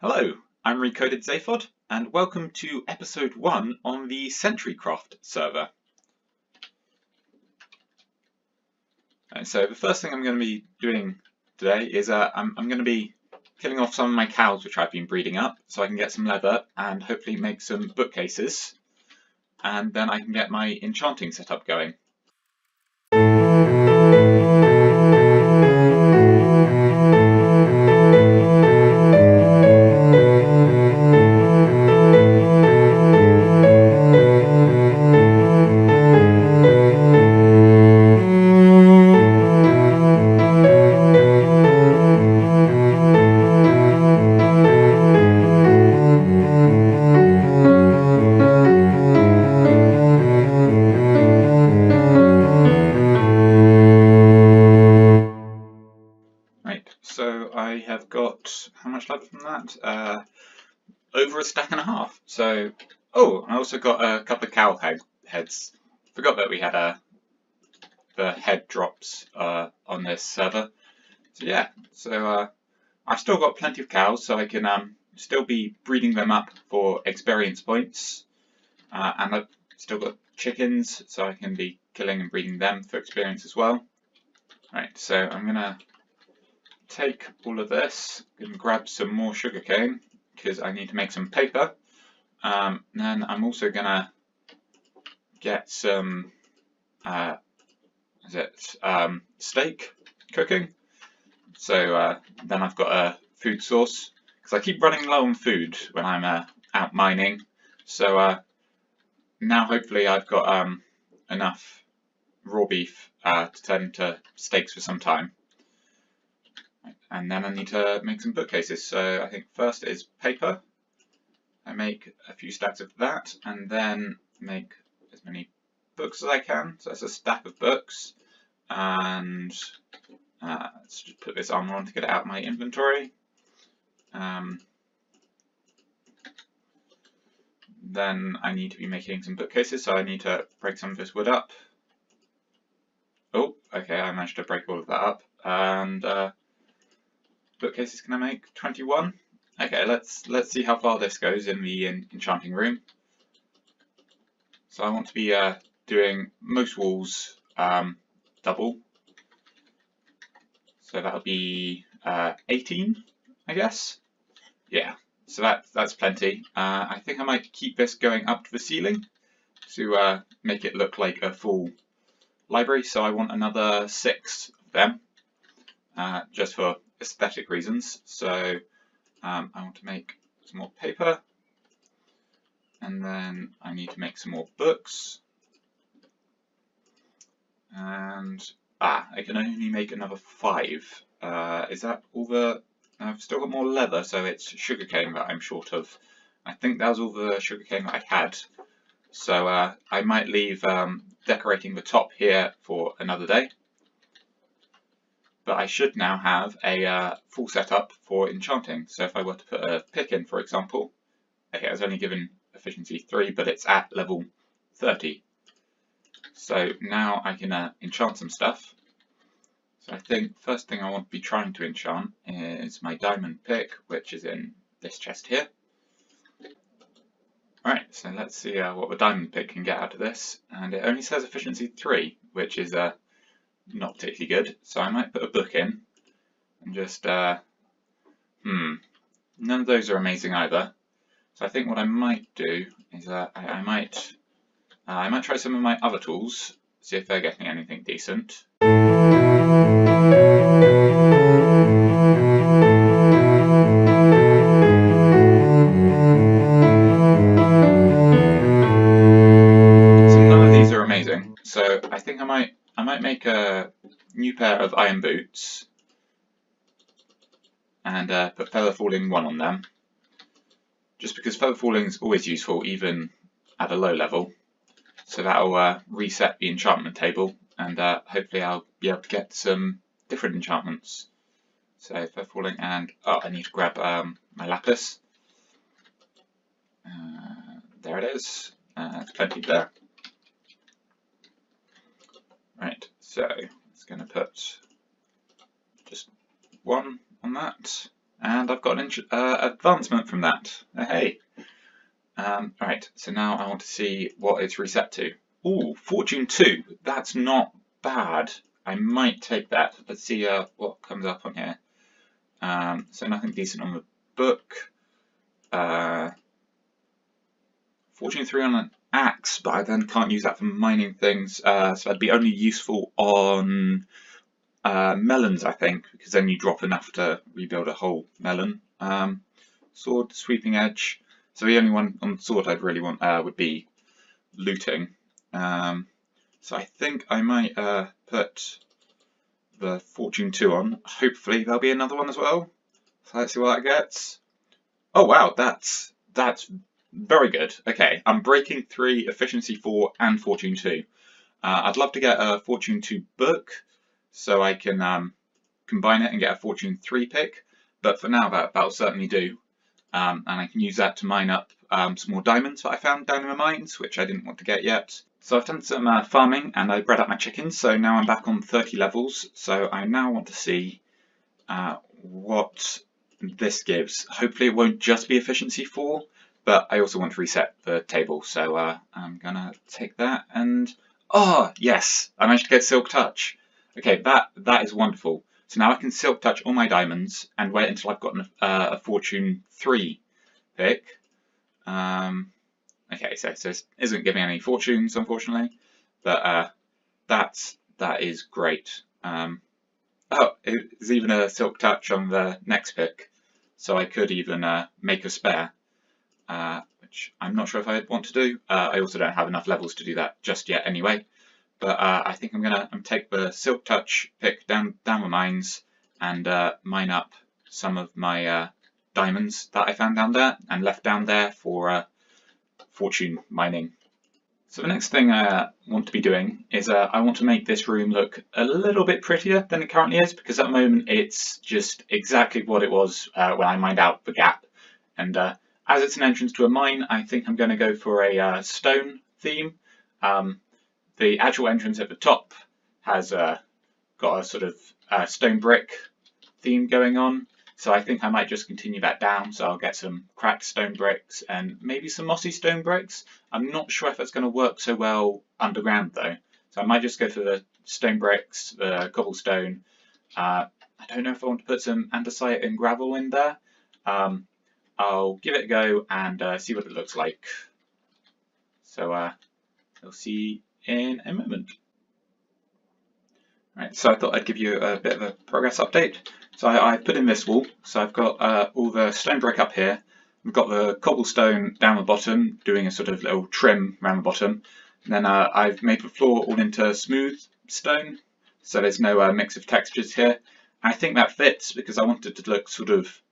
Hello, I'm Recoded Zaphod, and welcome to episode 1 on the CentriCraft server. So the first thing I'm going to be doing today is I'm going to be killing off some of my cows which I've been breeding up so I can get some leather and hopefully make some bookcases, and then I can get my enchanting setup going. So I have got, how much leather from that? Over a stack and a half. So, oh, I also got a couple of cow heads. Forgot that we had the head drops on this server. So yeah, I've still got plenty of cows, so I can still be breeding them up for experience points. And I've still got chickens, so I can be killing and breeding them for experience as well. Right, so I'm gonna take all of this and grab some more sugarcane because I need to make some paper. Then I'm also gonna get some steak cooking. So then I've got a food source because I keep running low on food when I'm out mining. So now hopefully I've got enough raw beef to turn into steaks for some time. And then I need to make some bookcases. So I think first is paper. I make a few stacks of that and then make as many books as I can. So that's a stack of books. And let's just put this armor on to get it out of my inventory. Then I need to be making some bookcases, so I need to break some of this wood up. Oh, okay, I managed to break all of that up. And bookcases can I make? 21. Okay, let's see how far this goes in the enchanting room. So I want to be doing most walls double. So that'll be 18, I guess. Yeah, so that's plenty. I think I might keep this going up to the ceiling to make it look like a full library. So I want another 6 of them, just for aesthetic reasons. So I want to make some more paper, and then I need to make some more books, and I can only make another 5. Is that all the... I've still got more leather, so it's sugarcane that I'm short of. I think that was all the sugarcane that I had. So I might leave decorating the top here for another day. But I should now have a full setup for enchanting. So if I were to put a pick in, for example, okay, I was only given efficiency 3, but it's at level 30. So now I can enchant some stuff. So I think first thing I want to be trying to enchant is my diamond pick, which is in this chest here. Alright, so let's see what the diamond pick can get out of this. And it only says efficiency 3, which is not particularly good, so I might put a book in and just none of those are amazing either. So I think what I might do is I might try some of my other tools, see if they're getting anything decent. So none of these are amazing. So I think I might make a new pair of iron boots and put feather falling 1 on them, just because feather falling is always useful even at a low level. So that'll reset the enchantment table, and hopefully I'll be able to get some different enchantments. So feather falling, and I need to grab my lapis. There it is. There's plenty there. Right, so it's going to put just 1 on that. and I've got an advancement from that. Hey. Right, so now I want to see what it's reset to. Ooh, Fortune 2. That's not bad. I might take that. Let's see what comes up on here. So nothing decent on the book. Fortune 3 on an axe, but I then can't use that for mining things. So that'd be only useful on melons, I think, because then you drop enough to rebuild a whole melon. Sword, sweeping edge. So the only one on sword I'd really want would be looting. So I think I might put the Fortune 2 on. Hopefully there'll be another one as well. So let's see what that gets. Oh wow, that's very good. Okay, I'm breaking 3, efficiency 4, and Fortune 2. I'd love to get a Fortune 2 book so I can combine it and get a Fortune 3 pick. But for now, that'll certainly do. And I can use that to mine up some more diamonds that I found down in the mines, which I didn't want to get yet. So I've done some farming and I bred up my chickens, so now I'm back on 30 levels. So I now want to see what this gives. Hopefully it won't just be efficiency 4, but I also want to reset the table. So I'm gonna take that and, oh yes, I managed to get Silk Touch. Okay, that is wonderful. So now I can Silk Touch all my diamonds and wait until I've gotten a Fortune 3 pick. Okay, so it isn't giving any fortunes, unfortunately, but that is great. Oh, there's even a Silk Touch on the next pick, so I could even make a spare, which I'm not sure if I'd want to do. I also don't have enough levels to do that just yet anyway. But I think I'm gonna take the Silk Touch pick down the mines and mine up some of my diamonds that I found down there and left down there for fortune mining. So the next thing I want to be doing is I want to make this room look a little bit prettier than it currently is, because at the moment it's just exactly what it was when I mined out the gap. And as it's an entrance to a mine, I think I'm going to go for a stone theme. The actual entrance at the top has got a sort of stone brick theme going on, so I think I might just continue that down. So I'll get some cracked stone bricks and maybe some mossy stone bricks. I'm not sure if that's going to work so well underground though, so I might just go for the stone bricks, the cobblestone. I don't know if I want to put some andesite and gravel in there. I'll give it a go and see what it looks like. So we'll see in a moment. Right, so I thought I'd give you a bit of a progress update. So I put in this wall, so I've got all the stone brick up here. We've got the cobblestone down the bottom, doing a sort of little trim around the bottom. And then I've made the floor all into smooth stone, so there's no mix of textures here. I think that fits because I want it to look sort of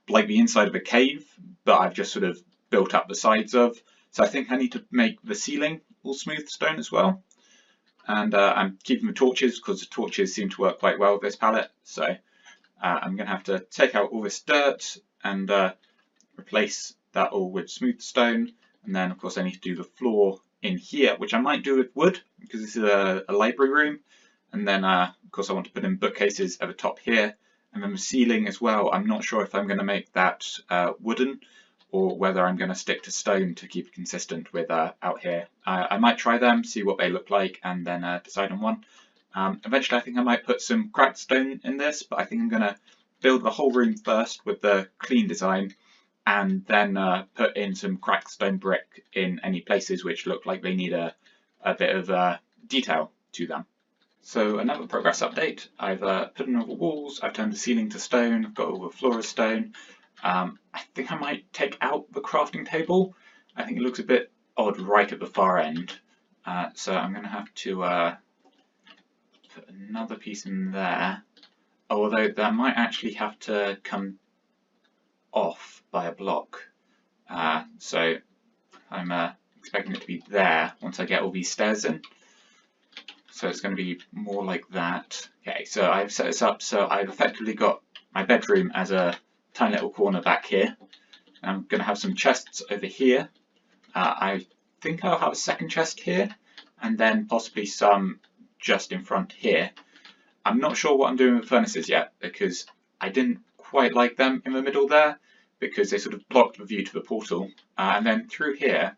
like the inside of a cave, but I've just sort of built up the sides of. So I think I need to make the ceiling all smooth stone as well. And I'm keeping the torches because the torches seem to work quite well with this palette. So I'm going to have to take out all this dirt and replace that all with smooth stone. And then of course I need to do the floor in here, which I might do with wood because this is a library room. And then of course I want to put in bookcases at the top here. And then the ceiling as well, I'm not sure if I'm going to make that wooden or whether I'm going to stick to stone to keep it consistent with out here. I might try them, see what they look like, and then decide on one. Eventually I think I might put some cracked stone in this, but I think I'm going to build the whole room first with the clean design, and then put in some cracked stone brick in any places which look like they need a bit of detail to them. So another progress update. I've put in all the walls, I've turned the ceiling to stone, I've got all the floor of stone. I think I might take out the crafting table. I think it looks a bit odd right at the far end. So I'm going to have to put another piece in there. Although that might actually have to come off by a block. So I'm expecting it to be there once I get all these stairs in. So it's going to be more like that. Okay, so I've set this up so I've effectively got my bedroom as a tiny little corner back here. I'm going to have some chests over here. I think I'll have a second chest here, and then possibly some just in front here. I'm not sure what I'm doing with furnaces yet because I didn't quite like them in the middle there because they sort of block the view to the portal. And then through here,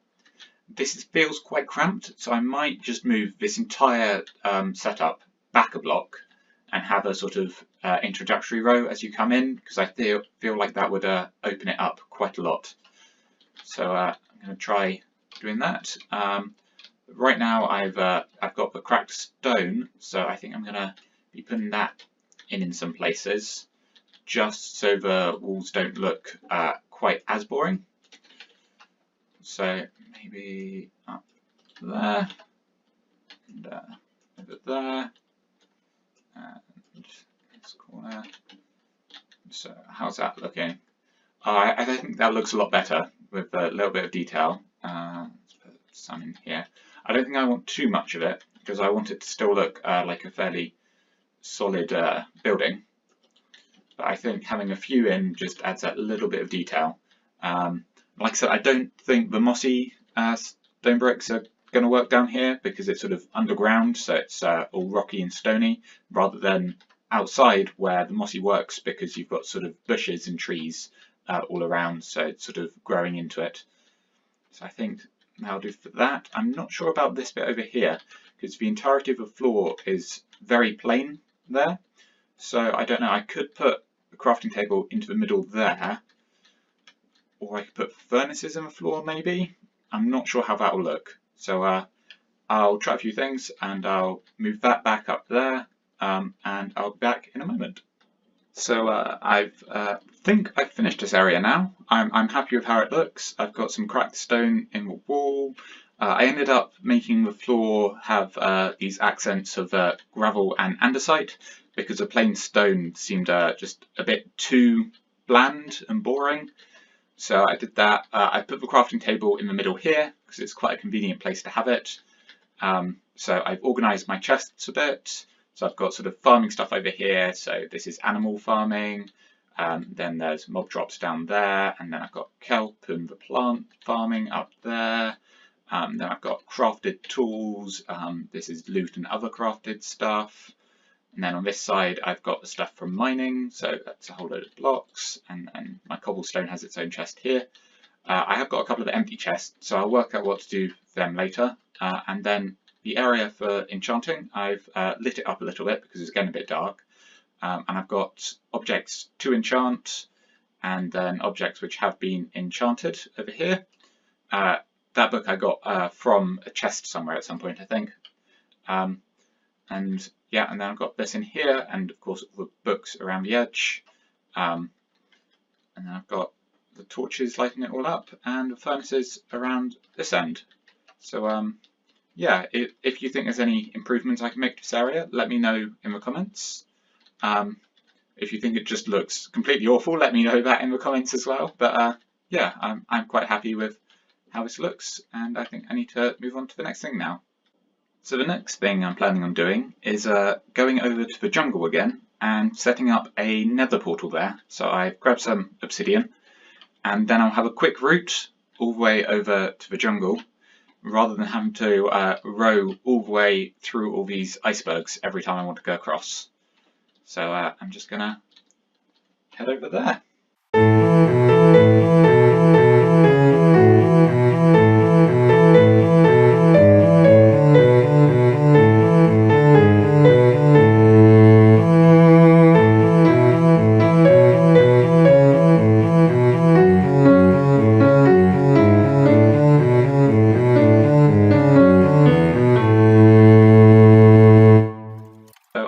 this feels quite cramped, so I might just move this entire setup back a block and have a sort of introductory row as you come in, because I feel like that would open it up quite a lot. So I'm going to try doing that. Right now I've got the cracked stone, so I think I'm going to be putting that in some places, just so the walls don't look quite as boring. So maybe up there, and over there, and this corner. So how's that looking? I think that looks a lot better with a little bit of detail. Let's put some in here. I don't think I want too much of it because I want it to still look like a fairly solid building. But I think having a few in just adds that little bit of detail. Like I said, I don't think the mossy stone bricks are going to work down here because it's sort of underground, so it's all rocky and stony, rather than outside where the mossy works because you've got sort of bushes and trees all around, so it's sort of growing into it. So I think that'll do for that. I'm not sure about this bit over here because the entirety of the floor is very plain there. So I don't know, I could put the crafting table into the middle there, or I could put furnaces in the floor maybe. I'm not sure how that will look. So I'll try a few things and I'll move that back up there and I'll be back in a moment. So I think I've finished this area now. I'm happy with how it looks. I've got some cracked stone in the wall. I ended up making the floor have these accents of gravel and andesite because the plain stone seemed just a bit too bland and boring. So I did that. I put the crafting table in the middle here because it's quite a convenient place to have it. So I've organised my chests a bit. So I've got sort of farming stuff over here. So this is animal farming. Then there's mob drops down there. And then I've got kelp and the plant farming up there. Then I've got crafted tools. This is loot and other crafted stuff. And then on this side, I've got the stuff from mining. So that's a whole load of blocks. And then my cobblestone has its own chest here. I have got a couple of empty chests, so I'll work out what to do with them later. And then the area for enchanting, I've lit it up a little bit because it's getting a bit dark. And I've got objects to enchant, and then objects which have been enchanted over here. That book I got from a chest somewhere at some point, I think. And yeah, and then I've got this in here, and of course all the books around the edge. And then I've got the torches lighting it all up, and the furnaces around this end. So yeah, if you think there's any improvements I can make to this area, let me know in the comments. If you think it just looks completely awful, let me know that in the comments as well. But yeah, I'm quite happy with how this looks, and I think I need to move on to the next thing now. So the next thing I'm planning on doing is going over to the jungle again and setting up a nether portal there. So I've grabbed some obsidian, and then I'll have a quick route all the way over to the jungle, rather than having to row all the way through all these icebergs every time I want to go across. So I'm just gonna head over there.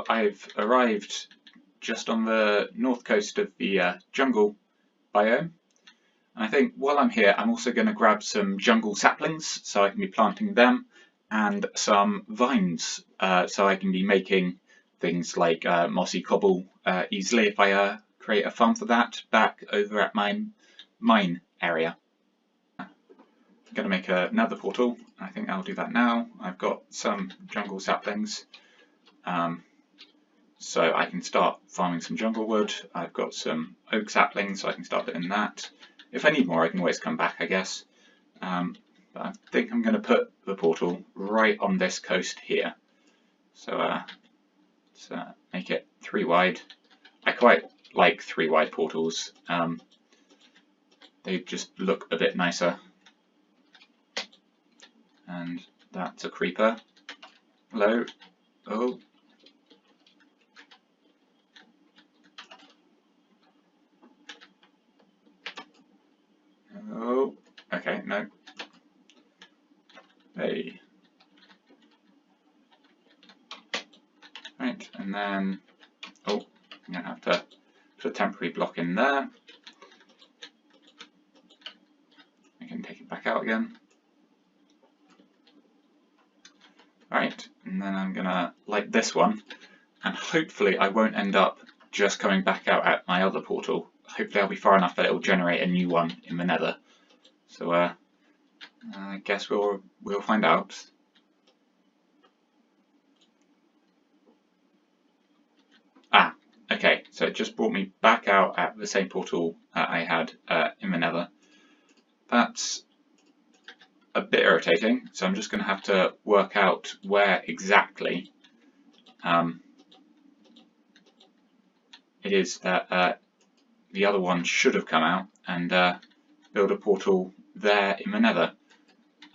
I've arrived just on the north coast of the jungle biome, and I think while I'm here I'm also going to grab some jungle saplings so I can be planting them, and some vines so I can be making things like mossy cobble easily if I create a farm for that back over at my mine area. I'm going to make another portal. I think I'll do that now. I've got some jungle saplings. So I can start farming some jungle wood. I've got some oak saplings, so I can start doing that. If I need more, I can always come back, I guess. But I think I'm going to put the portal right on this coast here. So let's make it 3 wide. I quite like 3 wide portals. They just look a bit nicer. And that's a creeper. Hello. Oh. Oh. Okay, no. Hey. Right, and then, oh, I'm going to have to put a temporary block in there. I can take it back out again. Right, and then I'm going to light this one, and hopefully I won't end up just coming back out at my other portal. Hopefully I'll be far enough that it will generate a new one in the nether. So I guess we'll find out. Okay, so it just brought me back out at the same portal I had in the nether. That's a bit irritating, so I'm just going to have to work out where exactly it is that the other one should have come out, and build a portal there in the nether.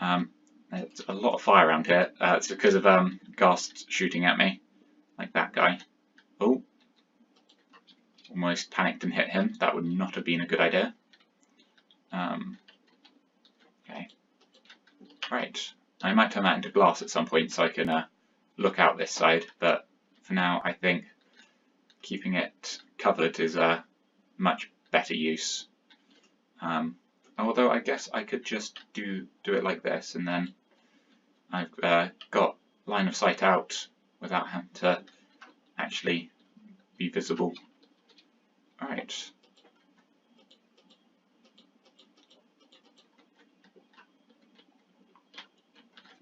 There's a lot of fire around here. It's because of ghasts shooting at me, like that guy. Oh. Almost panicked and hit him. That would not have been a good idea. Okay. Right. I might turn that into glass at some point so I can look out this side, but for now I think keeping it covered is a much better use. Although I guess I could just do it like this, and then I've got line of sight out without having to actually be visible. Alright.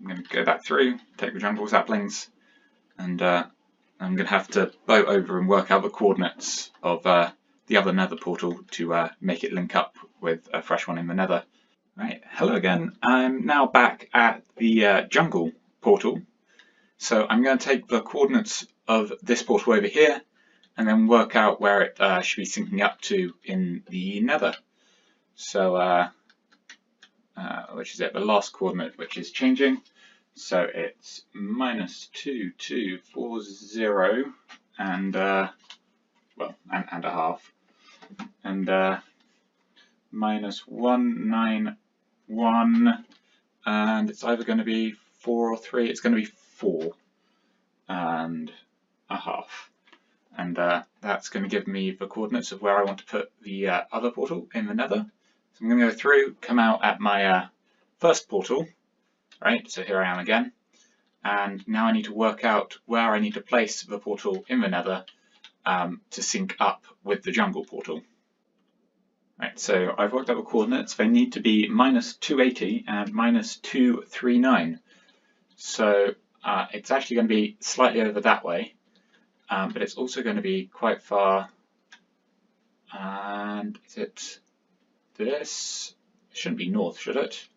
I'm going to go back through, take the jungle saplings, and I'm going to have to boat over and work out the coordinates of the other nether portal to make it link up with a fresh one in the nether. Right, hello again. I'm now back at the jungle portal. So I'm going to take the coordinates of this portal over here, and then work out where it should be syncing up to in the nether. So, which is it? The last coordinate, which is changing. So it's -2240 and well, and a half, and -191, and it's either going to be 4 or 3. It's going to be 4 and a half. And that's going to give me the coordinates of where I want to put the other portal in the nether. So I'm going to go through, come out at my first portal, right, so here I am again, and now I need to work out where I need to place the portal in the nether to sync up with the jungle portal. Right, so I've worked out the coordinates. They need to be -280 and -239. So it's actually going to be slightly over that way. But it's also going to be quite far, and is it this? It shouldn't be north, should it?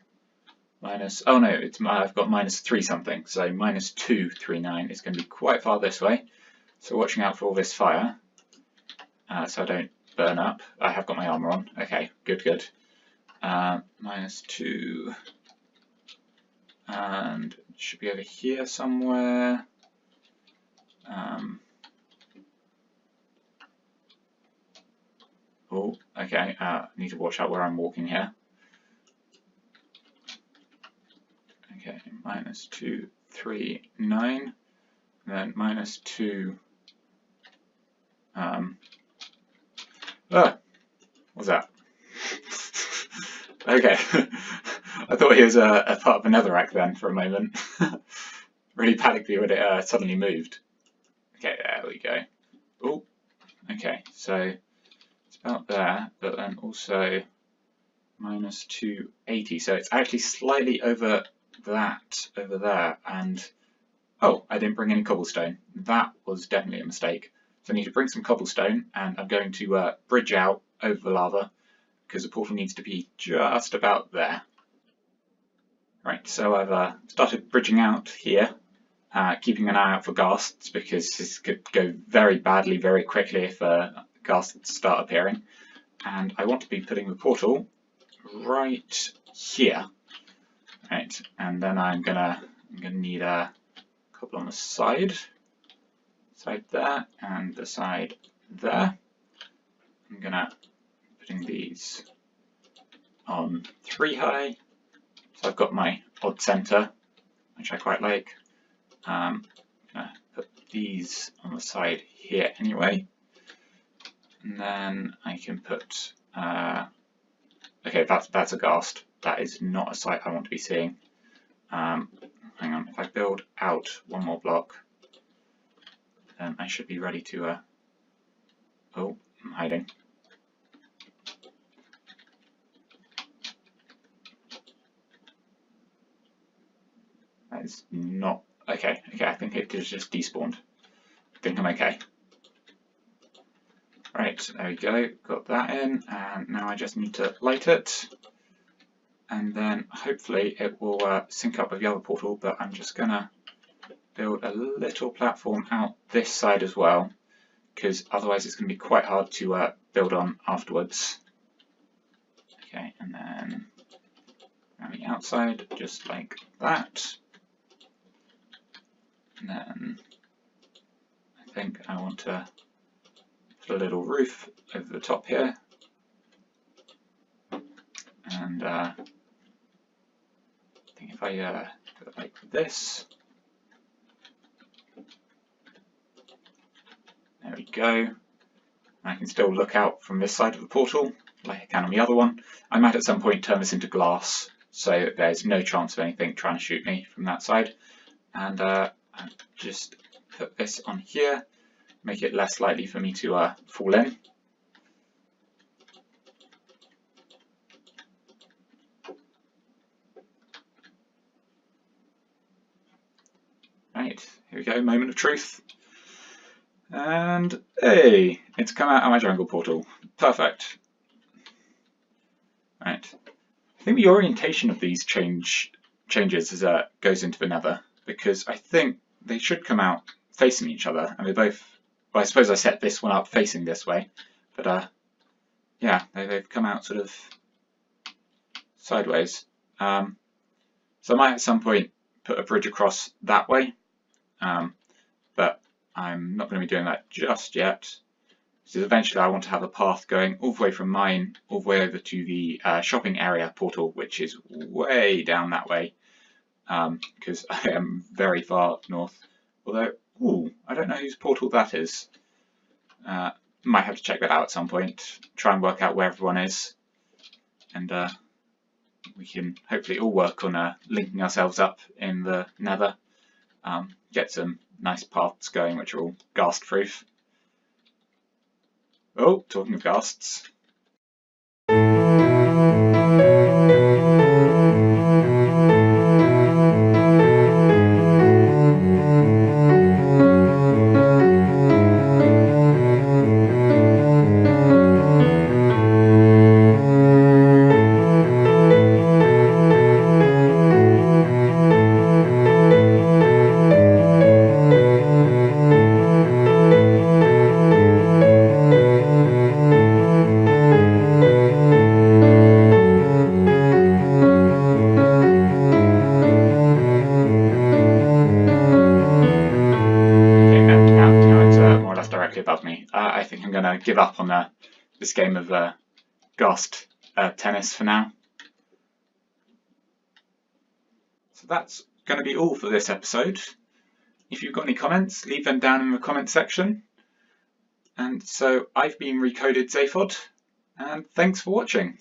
Minus, oh no, it's I've got -3 something, so -239 is going to be quite far this way. So watching out for all this fire, so I don't burn up. I have got my armor on. Okay, good, good. -2, and it should be over here somewhere. Oh, okay, need to watch out where I'm walking here. Okay, -239, then -2. What's that? Okay, I thought he was a part of a netherrack then for a moment. Really panicked me when it suddenly moved. Okay, there we go. Oh, okay, so it's about there, but then also -280, so it's actually slightly over that over there. And oh, I didn't bring any cobblestone. That was definitely a mistake. So I need to bring some cobblestone, and I'm going to bridge out over the lava because the portal needs to be just about there. Right, so I've started bridging out here, keeping an eye out for ghasts because this could go very badly very quickly if ghasts start appearing. And I want to be putting the portal right here. Right, and then I'm gonna need a couple on the side there, and the side there. I'm gonna putting these on 3 high. So I've got my odd center, which I quite like. I'm gonna put these on the side here anyway, and then I can put. Okay, that's a ghast. That is not a sight I want to be seeing. Hang on, if I build out one more block, then I should be ready to. Oh, I'm hiding. That is not okay. Okay, I think it is just despawned. I think I'm okay. Right, there we go. Got that in, and now I just need to light it. And then hopefully it will sync up with the other portal, but I'm just gonna build a little platform out this side as well, because otherwise it's gonna be quite hard to build on afterwards. Okay, and then around the outside, just like that. And then I think I want to put a little roof over the top here. And I think if I do it like this, there we go. I can still look out from this side of the portal like I can on the other one. I might at some point turn this into glass so there's no chance of anything trying to shoot me from that side. And I just put this on here, make it less likely for me to fall in. Right, here we go, moment of truth. And hey, it's come out of my jungle portal. Perfect. Right. I think the orientation of these changes as goes into the nether, because I think they should come out facing each other, and they both. Well, I suppose I set this one up facing this way, but yeah, they've come out sort of sideways. So I might at some point put a bridge across that way, but I'm not going to be doing that just yet. So eventually I want to have a path going all the way from mine all the way over to the shopping area portal, which is way down that way, because I am very far north. Although, ooh, I don't know whose portal that is. Might have to check that out at some point, try and work out where everyone is, and we can hopefully all work on linking ourselves up in the nether, get some nice paths going which are all ghast proof. Oh, talking of ghasts. Above me. I think I'm going to give up on this game of ghast tennis for now. So that's going to be all for this episode. If you've got any comments, leave them down in the comment section. And so I've been Recoded Zaphod, and thanks for watching.